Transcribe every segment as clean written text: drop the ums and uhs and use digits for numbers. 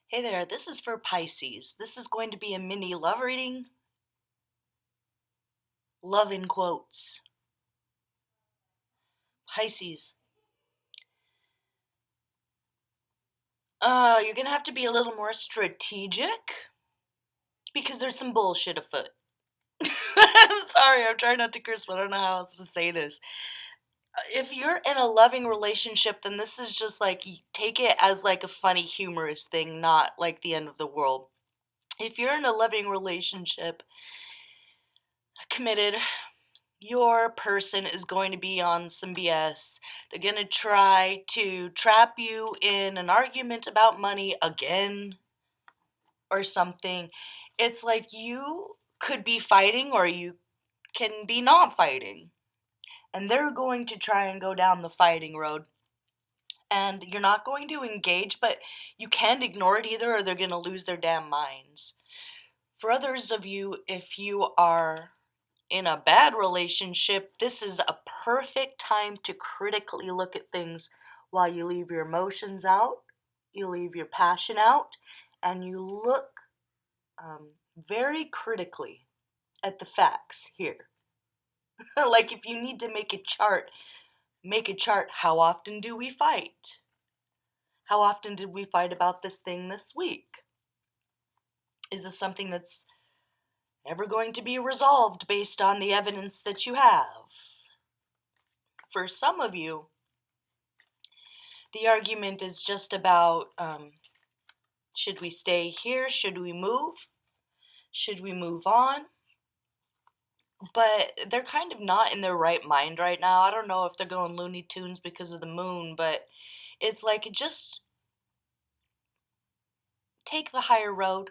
Hey there, this is for Pisces. This is going to be a mini love reading. Love in quotes. Pisces. You're gonna have to be a little more strategic because there's some bullshit afoot. I'm sorry, I'm trying not to curse, but I don't know how else to say this. If you're in a loving relationship, then this is just like, take it as like a funny, humorous thing, not like the end of the world. If you're in a loving relationship, committed, your person is going to be on some BS. They're going to try to trap you in an argument about money again or something. It's like you could be fighting or you can be not fighting. And they're going to try and go down the fighting road. And you're not going to engage, but you can't ignore it either or they're going to lose their damn minds. For others of you, if you are in a bad relationship, this is a perfect time to critically look at things while you leave your emotions out, you leave your passion out, and you look very critically at the facts here. Like if you need to make a chart, make a chart. How often do we fight? How often did we fight about this thing this week? Is this something that's ever going to be resolved based on the evidence that you have? For some of you, the argument is just about should we stay here? Should we move? Should we move on? But they're kind of not in their right mind right now. I don't know if they're going Looney Tunes because of the moon, but it's like just take the higher road.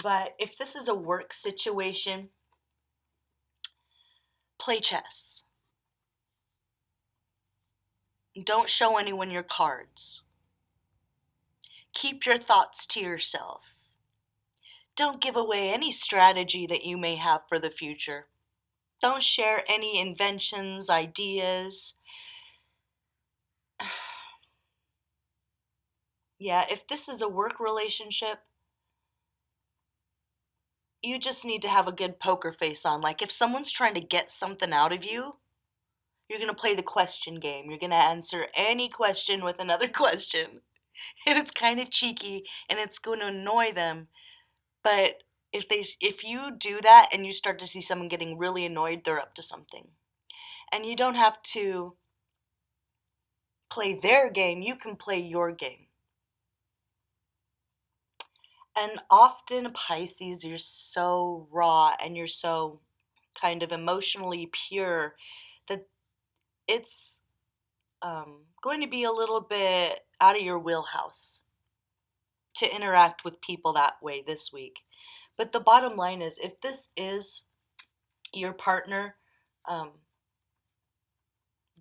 But if this is a work situation, play chess. Don't show anyone your cards. Keep your thoughts to yourself. Don't give away any strategy that you may have for the future. Don't share any inventions, ideas. Yeah, if this is a work relationship, you just need to have a good poker face on. Like if someone's trying to get something out of you, you're going to play the question game. You're going to answer any question with another question. And it's kind of cheeky and it's going to annoy them. But if you do that and you start to see someone getting really annoyed, they're up to something. And you don't have to play their game, you can play your game. And often, Pisces, you're so raw and you're so kind of emotionally pure that it's going to be a little bit out of your wheelhouse to interact with people that way this week. But the bottom line is, if this is your partner, um,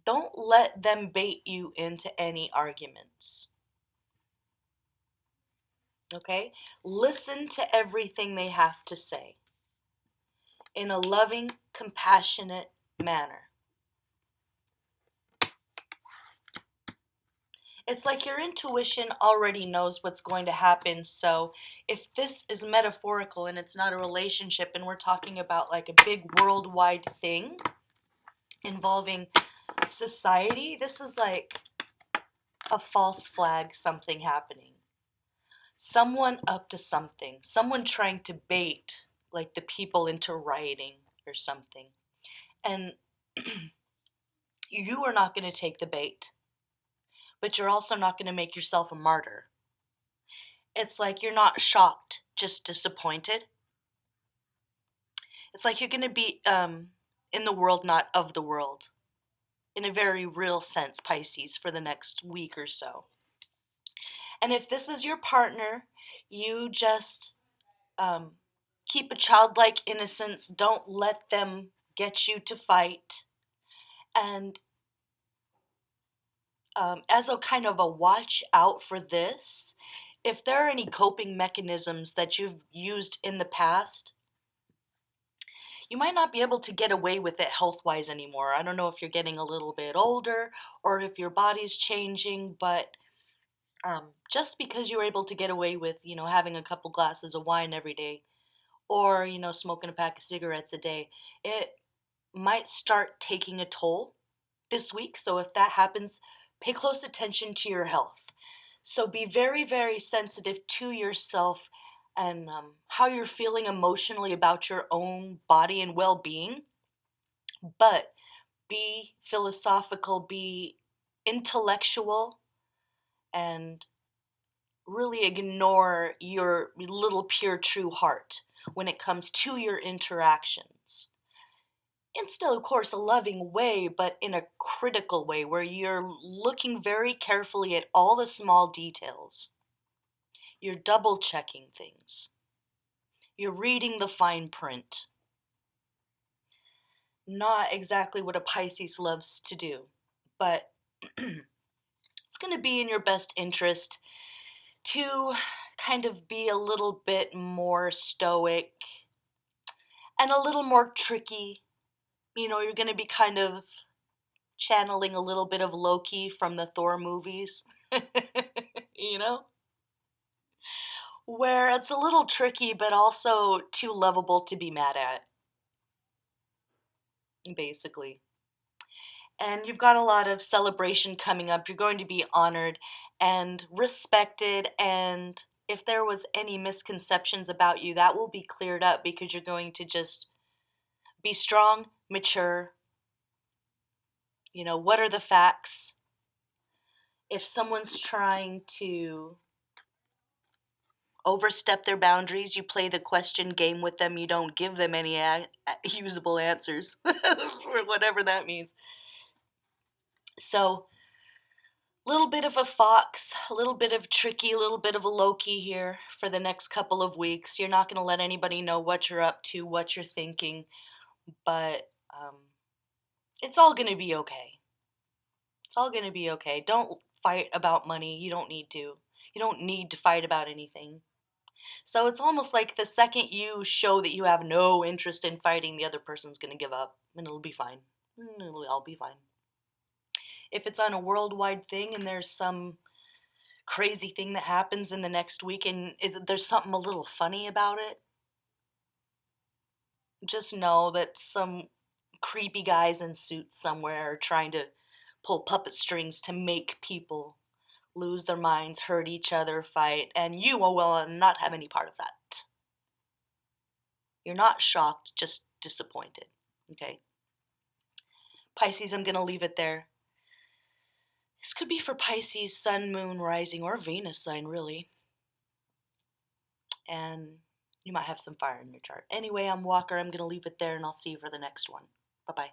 don't let them bait you into any arguments. Okay? Listen to everything they have to say in a loving, compassionate manner. It's like your intuition already knows what's going to happen. So if this is metaphorical and it's not a relationship and we're talking about like a big worldwide thing involving society, this is like a false flag, something happening. Someone up to something. Someone trying to bait like the people into rioting or something. And you are not going to take the bait. But you're also not going to make yourself a martyr. It's like you're not shocked, just disappointed. It's like you're going to be in the world, not of the world, in a very real sense, Pisces, for the next week or so. And if this is your partner, you just keep a childlike innocence. Don't let them get you to fight. And as a kind of a watch out for this, if there are any coping mechanisms that you've used in the past, you might not be able to get away with it health-wise anymore. I don't know if you're getting a little bit older or if your body's changing, but Just because you're able to get away with, having a couple glasses of wine every day, or, smoking a pack of cigarettes a day, it might start taking a toll this week. So if that happens, pay close attention to your health. So be very, very sensitive to yourself and how you're feeling emotionally about your own body and well being. But be philosophical, be intellectual, and really ignore your little pure true heart when it comes to your interactions. In still, of course, a loving way, but in a critical way where you're looking very carefully at all the small details. You're double checking things. You're reading the fine print. Not exactly what a Pisces loves to do, but it's going to be in your best interest to kind of be a little bit more stoic and a little more tricky. You're going to be kind of channeling a little bit of Loki from the Thor movies, you know? Where it's a little tricky, but also too lovable to be mad at, basically. And you've got a lot of celebration coming up. You're going to be honored and respected. And if there was any misconceptions about you, that will be cleared up because you're going to just be strong, mature. What are the facts? If someone's trying to overstep their boundaries, you play the question game with them. You don't give them any usable answers, or whatever that means. So, a little bit of a fox, a little bit of tricky, a little bit of a Loki here for the next couple of weeks. You're not going to let anybody know what you're up to, what you're thinking, but it's all going to be okay. It's all going to be okay. Don't fight about money. You don't need to. You don't need to fight about anything. So it's almost like the second you show that you have no interest in fighting, the other person's going to give up, and it'll be fine. It'll all be fine. If it's on a worldwide thing and there's some crazy thing that happens in the next week and there's something a little funny about it, just know that some creepy guys in suits somewhere are trying to pull puppet strings to make people lose their minds, hurt each other, fight, and you will not have any part of that. You're not shocked, just disappointed. Okay? Pisces, I'm going to leave it there. This could be for Pisces, Sun, Moon, Rising, or Venus sign, really. And you might have some fire in your chart. Anyway, I'm Walker. I'm going to leave it there, and I'll see you for the next one. Bye-bye.